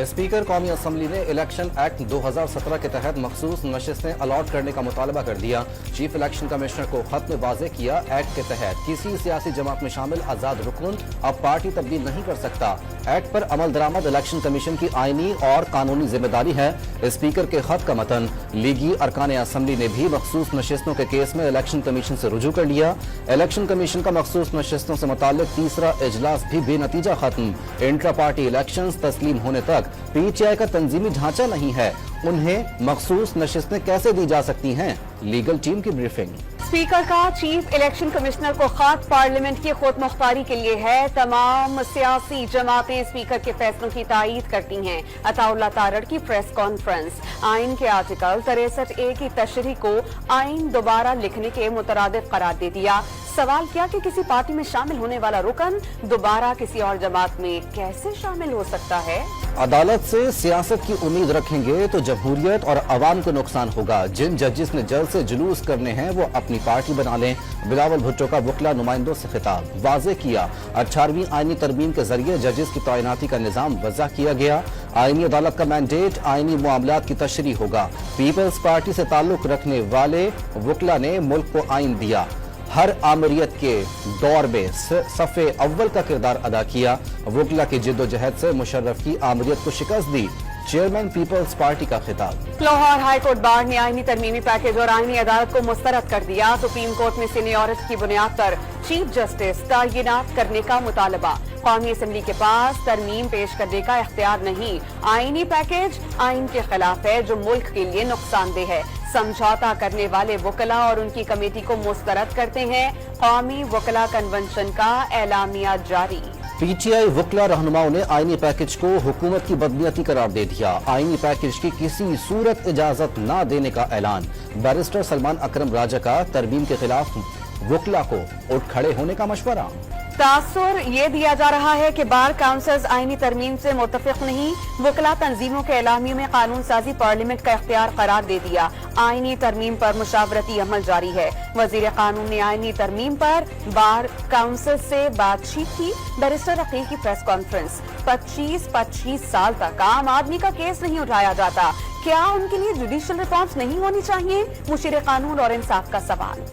Speaker कौमी assembly ने election act 2017 के तहत मखसूस नशिस्तें अलॉट करने का मुतालबा कर दिया। चीफ इलेक्शन कमिश्नर को खत में वाज़ेह किया, एक्ट के तहत किसी सियासी जमात में शामिल आज़ाद रुकन अब पार्टी तब्दील नहीं कर सकता। एक्ट पर अमल दरामद इलेक्शन कमीशन की आईनी और कानूनी जिम्मेदारी है। स्पीकर के खत का मतन लीगी अरकान असम्बली ने भी मखसूस नशिस्तों के केस में इलेक्शन कमीशन से रुजू कर लिया। इलेक्शन कमीशन का मखसूस नशिस्तों से मुताल्लिक तीसरा इजलास भी बेनतीजा खत्म। इंट्रा पार्टी इलेक्शन तस्लीम होने तक पीटीआई का तंजीमी ढांचा नहीं है, उन्हें मखसूस नशिस्तें कैसे दी जा सकती हैं? लीगल टीम की ब्रीफिंग। स्पीकर का चीफ इलेक्शन कमिश्नर को खत पार्लियामेंट की खुद मुख्तारी के लिए है। तमाम सियासी जमातें स्पीकर के फैसलों की तायीद करती हैं। अताउल्लाह तारड़ की प्रेस कॉन्फ्रेंस। आइन के आर्टिकल 63A की तशरीह को आइन दोबारा लिखने के मुतरादिफ करार दे दिया। सवाल किया कि किसी पार्टी में शामिल होने वाला रुकन दोबारा किसी और जमात में कैसे शामिल हो सकता है? अदालत से सियासत की उम्मीद रखेंगे तो जमहूरियत और अवाम को नुकसान होगा। जिन जजेस ने जल्द से जुलूस करने हैं वो अपनी पार्टी बना लें। बिलावल भुट्टो का वकला नुमाइंदों से खिताब। वाज़ेह किया, 18वीं आईनी तरमीम के जरिए जजेस की तैनाती का निजाम वज़ा किया गया। आईनी अदालत का मैंडेट आईनी मामलात की तशरीह होगा। पीपल्स पार्टी से ताल्लुक रखने वाले वकला ने मुल्क को आइन दिया। हर आमरीत के दौर में सफ़े अव्वल का किरदार अदा किया। वकला की जिद्दोजहद से मुशर्रफ की आमरीत को शिकस्त दी। चेयरमैन पीपल्स पार्टी का खिताब। लाहौर हाई कोर्ट बार ने आईनी तरमीमी पैकेज और आईनी अदालत को मुस्तरद कर दिया। सुप्रीम कोर्ट में सीनियरिटी की बुनियाद पर चीफ जस्टिस तैनात करने का मुतालबा। कौमी असम्बली के पास तरमीम पेश करने का इख्तियार नहीं। आईनी पैकेज आइन के खिलाफ है जो मुल्क के लिए नुकसानदेह है। समझौता करने वाले वकला और उनकी कमेटी को मुस्तरद करते हैं। कौमी वकला कन्वेंशन का एलामिया जारी। पीटीआई वकला रहनुमाओं ने आईनी पैकेज को हुकूमत की बदनीयती करार दे दिया। आईनी पैकेज की किसी सूरत इजाजत न देने का ऐलान। बैरिस्टर सलमान अकरम राजा का तरमीम के खिलाफ वकला को उठ खड़े होने का मशवरा। तासुर ये दिया जा रहा है कि बार काउंसिल्स आईनी तरमीम से मुत्तफिक नहीं। वकला तंजीमों के एलामी में कानून साजी पार्लियामेंट का इख्तियार करार दे दिया। आईनी तरमीम पर मुशावरती अमल जारी है। वजीर कानून ने आईनी तरमीम पर बार काउंसिल से बातचीत की। बैरिस्टर अकील की प्रेस कॉन्फ्रेंस। 25 साल तक आम आदमी का केस नहीं उठाया जाता, क्या उनके लिए जुडिशियल रिस्पॉन्स नहीं होनी चाहिए? मुशीर कानून और इंसाफ का सवाल।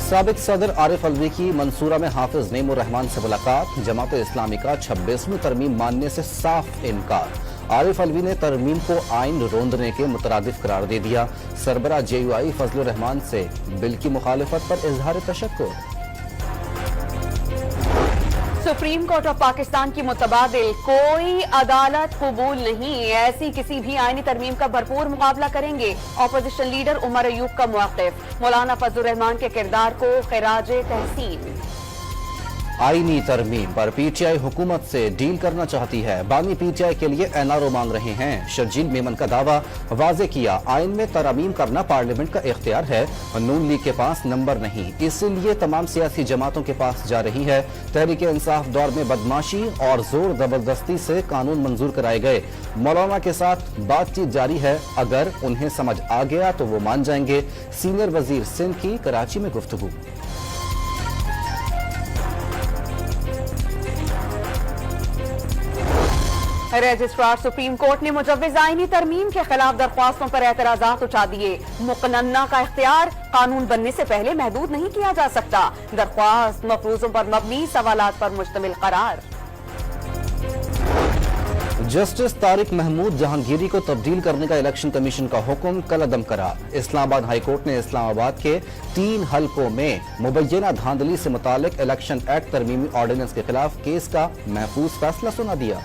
साबिक सदर आरिफ अलवी की मंसूरा में हाफिज नईमुर रहमान से मुलाकात। जमात इस्लामी का 26वीं तरमीम मानने से साफ इनकार। आरिफ अलवी ने तरमीम को आइन रोंदने के मुतरादिफ करार दे दिया। सरबरा JUI फजलुर रहमान से बिल की मुखालिफत पर इजहार तशक्कुर। सुप्रीम कोर्ट ऑफ पाकिस्तान की मुतबादिल कोई अदालत कबूल नहीं। ऐसी किसी भी आईनी तरमीम का भरपूर मुकाबला करेंगे। अपोजिशन लीडर उमर अयूब का मौक़िफ़। मौलाना फजलुर रहमान के किरदार को खिराजे तहसीन। आईनी तरमीम पर पीटीआई हुकूमत से डील करना चाहती है। बानी पीटीआई के लिए NRO मांग रहे हैं। शर्जील मेमन का दावा। वाज़ेह किया, आइन में तरमीम करना पार्लियामेंट का इख्तियार है। नून लीग के पास नंबर नहीं, इसीलिए तमाम सियासी जमातों के पास जा रही है। तहरीक इंसाफ दौर में बदमाशी और जोर जबरदस्ती से कानून मंजूर कराए गए। मौलाना के साथ बातचीत जारी है, अगर उन्हें समझ आ गया तो वो मान जाएंगे। सीनियर वजीर सिंध की कराची में गुफ्तगू। रजिस्ट्रार सुप्रीम कोर्ट ने मुजव्विज आईनी तरमीम के खिलाफ दरख्वास्तों पर एतराजात उठा दिए। मुकन्ना का इख्तियार कानून बनने से पहले महदूद नहीं किया जा सकता। दरख्वास्त मफरूजों पर मबनी सवालात पर मुश्तमिल करार। जस्टिस तारिक महमूद जहांगीरी को तब्दील करने का इलेक्शन कमीशन का हुक्म कलअदम करा। इस्लामाबाद हाई कोर्ट ने इस्लामाबाद के 3 हलकों में मुबैना धांधली से मुतालिक इलेक्शन एक्ट तरमीमी ऑर्डिनेंस के खिलाफ केस का महफूज फैसला सुना दिया।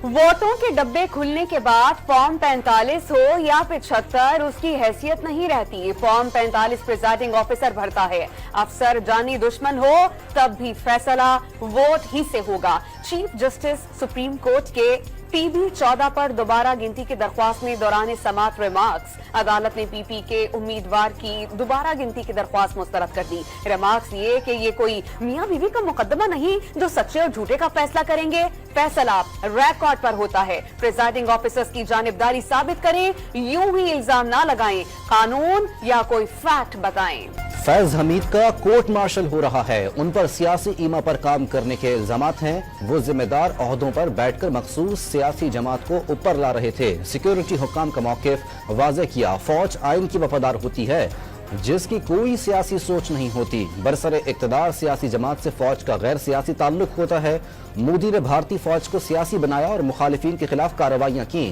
वोटों के डब्बे खुलने के बाद फॉर्म 45 हो या 75 उसकी हैसियत नहीं रहती। फॉर्म 45 प्रिजाइडिंग ऑफिसर भरता है। अफसर जानी दुश्मन हो तब भी फैसला वोट ही से होगा। चीफ जस्टिस सुप्रीम कोर्ट के PB 14 पर दोबारा गिनती की दरख्वास्त में दौरान समात रिमार्क्स। अदालत ने PP के उम्मीदवार की दोबारा गिनती की दरख्वास्त मुस्तरद कर दी। रिमार्क्स ये कि ये कोई मियां बीवी का मुकदमा नहीं जो सच्चे और झूठे का फैसला करेंगे। फैसला रिकॉर्ड पर होता है। प्रिजाइडिंग ऑफिसर्स की जानिबदारी साबित करें, यूं ही इल्जाम ना लगाएं, कानून या कोई फैक्ट बताएं। फैज हमीद का कोर्ट मार्शल हो रहा है। उन पर सियासी ईमा पर काम करने के इल्जामात हैं। वो जिम्मेदार ओहदों पर बैठकर मखसूस सियासी जमात को ऊपर ला रहे थे। सिक्योरिटी हुक्काम का मौक़िफ़ वाज़ेह किया। फौज आइन की वफादार होती है जिसकी कोई सियासी सोच नहीं होती। बरसरे इक़्तिदार सियासी जमात से फौज का गैर सियासी ताल्लुक होता है। मोदी ने भारतीय फौज को सियासी बनाया और मुखालिफिन के खिलाफ कार्रवाइयाँ की।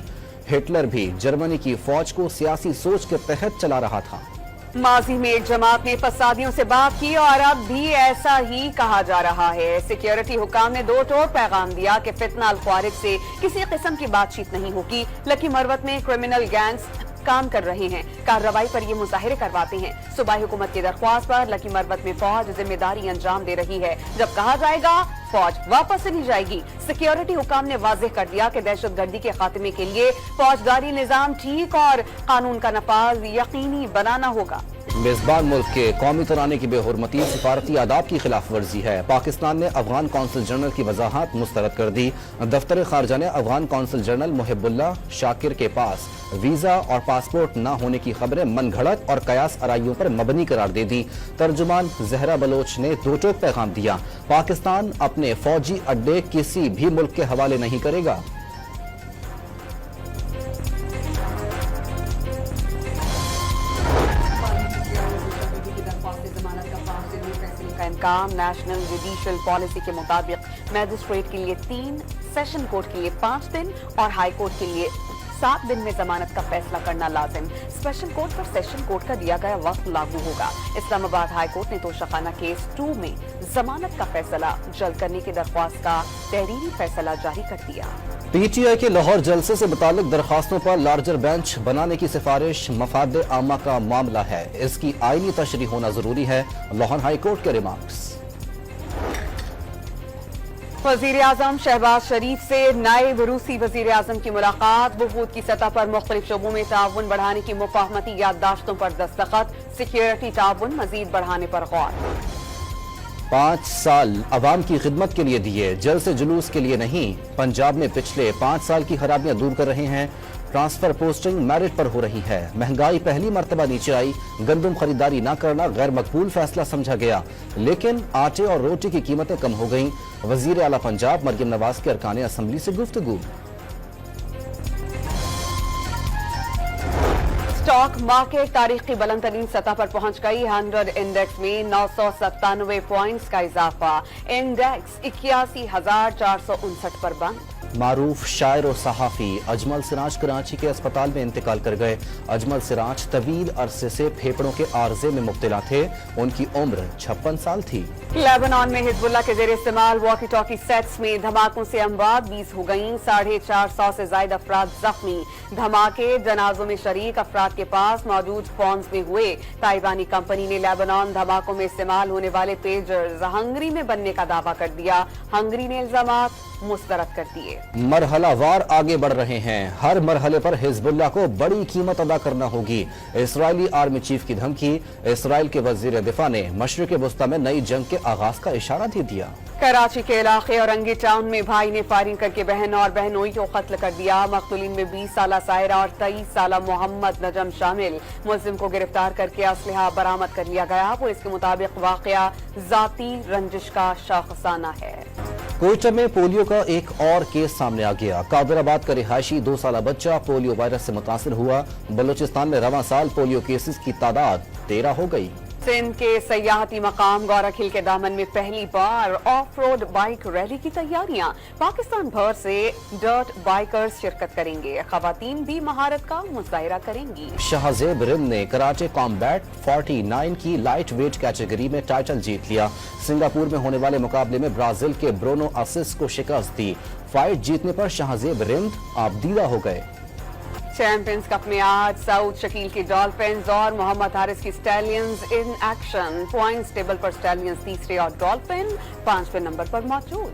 हिटलर भी जर्मनी की फौज को सियासी सोच के तहत चला रहा था। माजी में एक जमात ने फसादियों से बात की और अब भी ऐसा ही कहा जा रहा है। सिक्योरिटी हुकाम ने दो टोक पैगाम दिया कि फितना अल ख्वारिज से किसी किस्म की बातचीत नहीं होगी। लकी मरवत में क्रिमिनल गैंग्स काम कर रहे हैं। कार्रवाई पर ये मुजाहिरे करवाते हैं। सूबाई हुकूमत की दरख्वास्त पर लकी मरवत में फौज जिम्मेदारी अंजाम दे रही है। जब कहा जाएगा फौज वापस चली जाएगी। सिक्योरिटी हुकाम ने वाज़ेह कर दिया कि दहशतगर्दी के खात्मे के लिए फौजदारी निजाम ठीक और कानून का नफाज यकीनी बनाना होगा। मेजबान मुल्क के कौमी तराने की बेहुरमती सिफारती आदाब की खिलाफ वर्जी है। पाकिस्तान ने अफगान कौंसल जनरल की वजाहत मुस्तरद कर दी। दफ्तर खारजा ने अफगान कौंसल जनरल मुहिबुल्लाह शाकिर के पास वीजा और पासपोर्ट न होने की खबरें मनगढ़ंत और कयास आराइयों पर मबनी करार दे दी। तर्जुमान जहरा बलोच ने दो टोक पैगाम दिया। पाकिस्तान अपने फौजी अड्डे किसी भी मुल्क के हवाले नहीं करेगा। काम नेशनल जुडिशियल पॉलिसी के मुताबिक मैजिस्ट्रेट के लिए 3, सेशन कोर्ट के लिए 5 दिन और हाई कोर्ट के लिए 7 दिन में जमानत का फैसला करना लाजिम। स्पेशल कोर्ट पर सेशन कोर्ट का दिया गया वक्त लागू होगा। इस्लामाबाद हाई कोर्ट ने तोशाखाना केस 2 में जमानत का फैसला जल्द करने की दरख्वास्त का तहरीरी फैसला जारी कर दिया। पीटीआई के लाहौर जलसे से मुतालिक दरखास्तों पर लार्जर बेंच बनाने की सिफारिश मफाद आमा का मामला है। इसकी आईनी तशरीह होना जरूरी है। लाहौर हाई कोर्ट के रिमार्क्स। वजीर आजम शहबाज शरीफ से नायब रूसी वजीर आजम की मुलाकात। वफूद की सतह पर मुख्तलिफ शोबों में ताउन बढ़ाने की मुफाहमती याददाश्तों पर दस्तखत। सिक्योरिटी ताउन मजीद बढ़ाने पर गौर। 5 साल अवाम की खिदमत के लिए दिए, जल से जुलूस के लिए नहीं। पंजाब में पिछले 5 साल की खराबियां दूर कर रहे हैं। ट्रांसफर पोस्टिंग मेरिट पर हो रही है। महंगाई पहली मर्तबा नीचे आई। गंदम खरीदारी न करना गैर मकबूल फैसला समझा गया, लेकिन आटे और रोटी की कीमतें कम हो गईं। वजीर आला पंजाब मरियम नवाज के अरकान असम्बली से गुफ्तगू। स्टॉक मार्केट तारीख की बुलंद तरीन सतह पर पहुंच गई। 100 इंडेक्स में 997 पॉइंट्स का इजाफा। इंडेक्स 81,459 पर बंद। मारूफ शायर और सहाफी अजमल सिराज कराची के अस्पताल में इंतकाल कर गए। अजमल सिराज तवील अरसे से फेफड़ों के आर्जे में मुब्तला थे। उनकी उम्र 56 साल थी। लेबनान में हिजबुल्लाह के जेर इस्तेमाल वॉकी टॉकी सेट्स में धमाकों से अमवात 20 हो गईं। 450 से ज्यादा अफराद जख्मी। धमाके जनाजों में शरीक अफराद के पास मौजूद फोन्स में हुए। ताइवानी कंपनी ने लेबनान धमाकों में इस्तेमाल होने वाले पेजर्स हंगरी में बनने का दावा कर दिया। हंगरी ने इल्जामात मुस्तरद कर दिए। मरहलावार आगे बढ़ रहे हैं। हर मरहले पर हिजबुल्लाह को बड़ी कीमत अदा करना होगी। इस्राएली आर्मी चीफ की धमकी। इस्राएल के वजीर दिफा ने मशरिक वस्ता में नई जंग के आगाज का इशारा दे दिया। कराची के इलाके औरंगी टाउन में भाई ने फायरिंग करके बहन और बहनोई को कत्ल कर दिया। मकतूलीन में 20 साला सायरा और 23 साला मोहम्मद नजम शामिल। मुलजिम को गिरफ्तार करके असलहा बरामद कर लिया गया। पुलिस के मुताबिक वाकया जाती रंजिश का शाखसाना है। कोयटा में पोलियो का एक और केस सामने आ गया। कादराबाद का रिहायशी 2 साला बच्चा पोलियो वायरस से मुतासिर हुआ। बलूचिस्तान में रवां साल पोलियो केसेस की तादाद 13 हो गई। सिंध के सयाहती मकाम गौरखिल के दामन में पहली बार ऑफ रोड बाइक रैली की तैयारियां। पाकिस्तान भर से डर्ट बाइकर्स शिरकत करेंगे। खवातीन भी महारत का मुजाहिरा करेंगी। शाहजेब रिंद ने कराटे कॉम्बैट 49 की लाइट वेट कैटेगरी में टाइटल जीत लिया। सिंगापुर में होने वाले मुकाबले में ब्राजील के ब्रोनो असिस को शिकस्त दी। फाइट जीतने पर शाहजेब रिंद आबदीदा हो गए। चैंपियंस कप में आज सऊद शकील की डॉल्फिन्स और मोहम्मद हारिस की stallions in action. Points table पर स्टैलियंस तीसरे और डॉल्फिन 5वें नंबर पर मौजूद।